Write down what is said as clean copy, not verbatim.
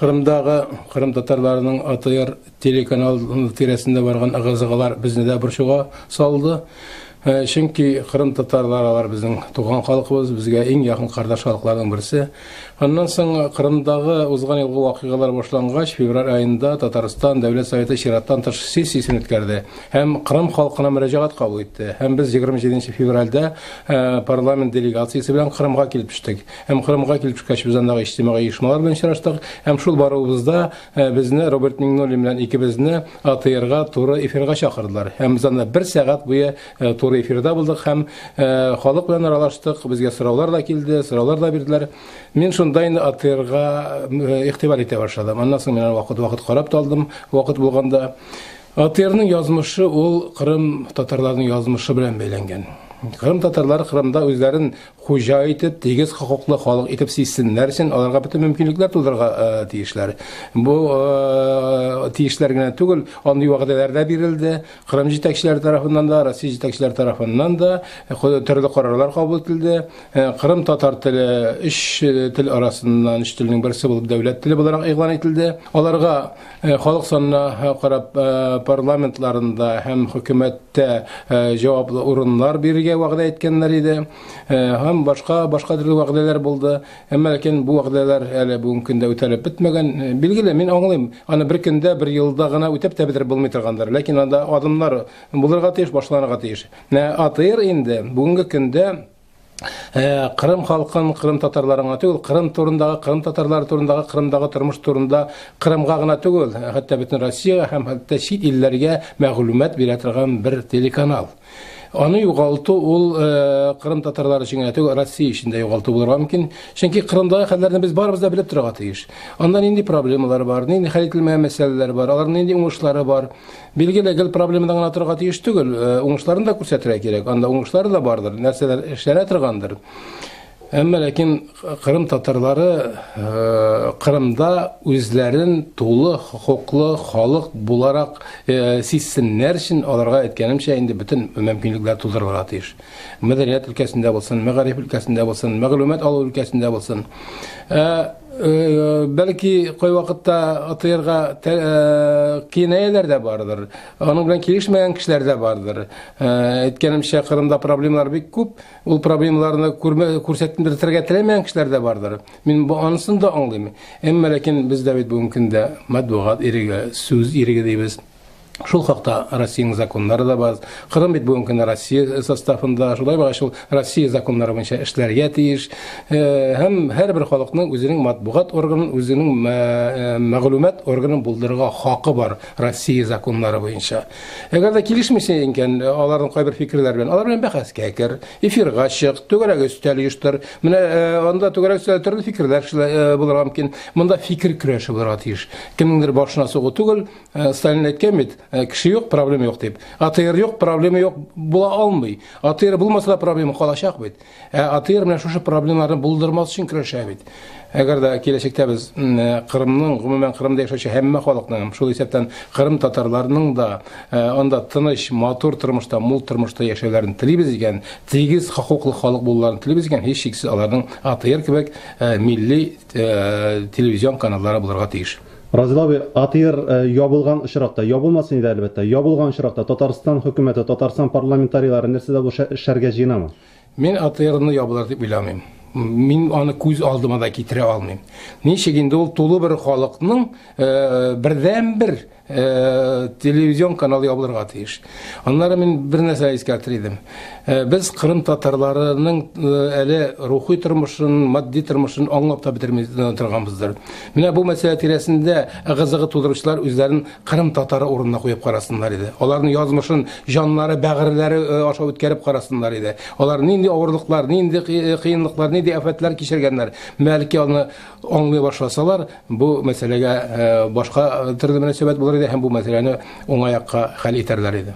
Кырым татарларының АТР телеканал тирәсендә барган агызыгалар безне дә борчуга салды. Чөнки Кырым татарлары алар безнең туган халкыбыз, безгә иң якын кардаш халыкларның берсе. Аннан соң Кырымдагы узган елгы вакыйгалар башлангач, февраль айында Татарстан Дәүләт Советы чираттан тыш сессиясын үткәрде. Һәм Кырым халкына мөрәҗәгать кабул итте. Һәм без 27 февральдә парламент делегациясе белән Кырымга килеп төштек. Һәм Кырымга килеп төшкәч без андагы иҗтимагый оешмалар белән очраштык. Һәм шул баруыбызда безне Роберт Миңнуллин белән икебезне АТРга туры эфирга чакырдылар. Һәм без анда 1 сәгать буе туры эфирда булдык һәм халык белән аралаштык. Безгә сораулар да килде, сораулар да бирделәр. Мин шунда инде АТРга игътибар итә башладым. Аннан соң мин вакыт карап талдым. Вакыт булганда АТРның язмышы ул Кырым татарларының язмышы белән бәйләнгән. Кырым татарлары Кырымда үзләрен хуҗа итеп, тигез хокуклы халык итеп сизсеннәр өчен аларга бөтен мөмкинлекләр тудырырга тиешләр. Бу тиешләр генә түгел, андый вәгъдәләр дә бирелде. Кырым җитәкчеләре тарафыннан да, Россия җитәкчеләре тарафыннан да төрле карарлар кабул ителде. Кырым татар теле 3 тел арасыннан 3 телнең берсе булып дәүләт теле буларак игълан ителде. Аларга халык санына карап парламентларында һәм хөкүмәттә җаваплы урыннар бирергә вәгъдә иткәннәр иде. Һәм башка төрле вәгъдәләр булды. Әмма ләкин бу вәгъдәләр әле бүгенге көндә үтәлеп бетмәгән. Билгеле, мин аңлыйм, аны бер көндә, бер елда гына үтәп тә бетереп булмый торгандыр. Ләкин анда адымнар булырга тиеш, башланырга тиеш. АТР инде бүгенге көндә Кырым халкын, Кырым татарларына түгел, Кырым турындагы, Кырым татарлары турындагы, Кырымдагы тормыш турында Кырымга гына түгел, хәтта бөтен Россиягә һәм хәтта чит илләргә мәгълүмат бирә торган бер телеканал. Аны югалту ул Кырым татарлары өчен түгел, Россия өчен дә югалту булырга мөмкин. Чөнки Кырымдагы хәлләрне без барыбыз да белеп торырга тиеш. Анда нинди проблемалар бар, нинди хәл ителмәгән мәсьәләләр бар, аларның нинди уңышлары бар. Билгеле, гел проблемадан гына торырга тиеш түгел, уңышларын да күрсәтергә кирәк. Анда уңышлары да бардыр, нәрсәләр эшләнә торгандыр. Әмма ләкин Кырым татарлары Кырымда үзләрен тулы хокуклы халык буларак сизсеннәр өчен аларга әйткәнемчә инде бөтен мөмкинлекләр тудырырга тиеш. Мәдәният өлкәсендә булсын, мәгариф өлкәсендә булсын, мәгълүмат алу өлкәсендә булсын. Бәлки кай вакытта АТРга кинаялар да бардыр. Аның белән килешмәгән кешеләр дә бардыр. Әйткәнемчә, Кырымда проблемалар бик күп. Ул проблемаларны күрсәтергә теләмәгән кешеләр дә бардыр. Мин бу анысын да аңлыйм. Әмма ләкин бездә бит бүгенге көндә матбугат иреге, сүз иреге дибез. Шул хакта Россиянең законнары да бар. Кырым бит бүгенге көндә Россия составында, шулай була шул Россия законнары буенча эшләргә тиеш. Һәм һәрбер халыкның үзенең матбугат органын, үзенең мәгълүмат органын булдырырга хакы бар Россия законнары буенча. Әгәр дә килешмәсә икән, аларның кайбер фикерләр белән, алар белән бәхәскә кер, эфирга чык, түгәрәк өстәл оештыр. Менә анда түгәрәк өстәл төрле фикерләр булырга мөмкин. Монда фикер көрәше булырга тиеш. Кемнеңдер башына сугу түгел, Сталин әйткән бит, кеше юк, проблема юк дип. АТР юк, проблема юк була алмый. АТР булмаса да проблема калачак бит. АТР менә шушы проблемаларны булдырмас өчен көрәшә бит. Әгәр дә киләчәктә без Кырымның, гомумән Кырымда яшәүче һәммә халыкның, шул исәптән Кырым татарларының да анда тыныч, матур тормышта, мул тормышта яшәүләрен телибез икән, тигез хокуклы халык булуларын телибез икән, һич шиксез аларның АТР кебек милли телевизион каналлары булырга тиеш. Разил абый, АТР ябылган очракта, ябылмасын иде әлбәттә, ябылган очракта Татарстан хөкүмәте, Татарстан парламентарийлары нәрсәдә бу эшләргә җыенамы? Мин АТРны ябылыр дип уйламыйм. Мин аны күз алдыма да китерә алмыйм. Ничек инде ул тулы бер халыкның бердән-бер телевизион каналы ябылырга тиеш. Аннары мин бер нәрсә искәртер идем. Без Кырым татарларының әле рухи тормышын, матди тормышын аңлап та бетермәй торганбыздыр. Менә бу мәсьәлә тирәсендә ыгы-зыгы тудыручылар үзләрен Кырым татары урынына куеп карасыннар иде. Аларның язмышын җаннары, бәгырьләре аша үткәреп карасыннар иде. Алар нинди авырлыклар, нинди кыенлыклар, нинди афәтләр кичергәннәр. Бәлки аны аңлый башласалар, бу мәсьәләгә башка төрле мөнәсәбәт булыр иде һәм бу мәсьәләне уңайакка хәл итәрләр иде.